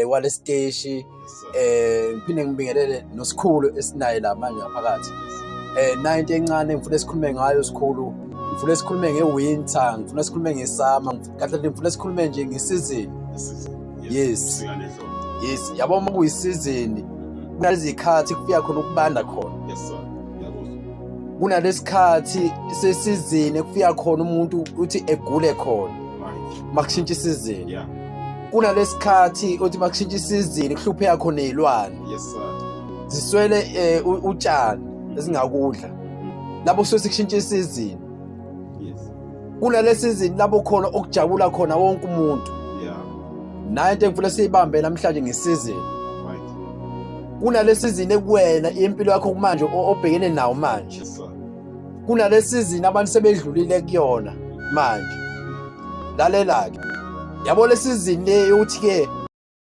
walesiteshi ngiphinde ngibingelele nosikhulu esinaye la manje ngaphakathi. Nayo into encane ngifuna sikhulume ngayo sikhulu. Ngifuna sikhulume ngewinter, ngifuna sikhulume ngesummer, kahle ngifuna sikhulume nje ngesizini. Yes. Yes, yabo uma kuyisizini kunalezikhathi kufika khona ukubanda khona. Yes sir. Kunalesikhathi sesizini kufika khona umuntu uthi egule khona. Makushintsha isizini. Yeah. Kunalesikhathi uthi makushintsha isizini kuhlupheka khona izilwane. Yes sir. Ziswele utshani ezingakudla. Lapho sokushintsha isizini. Yes. Kunalesizini lapho khona okujabula khona wonke umuntu. Yeah. Nayo into engifuna siyibambe namhlanje ngesizini. Right. Kunalesizini ekuwena impilo yakho manje obhekene nawo manje. Yes sir. Kunalesizini abantu sebedlulile kuyona manje. Lalela ke. Yabo lesizini le uthi ke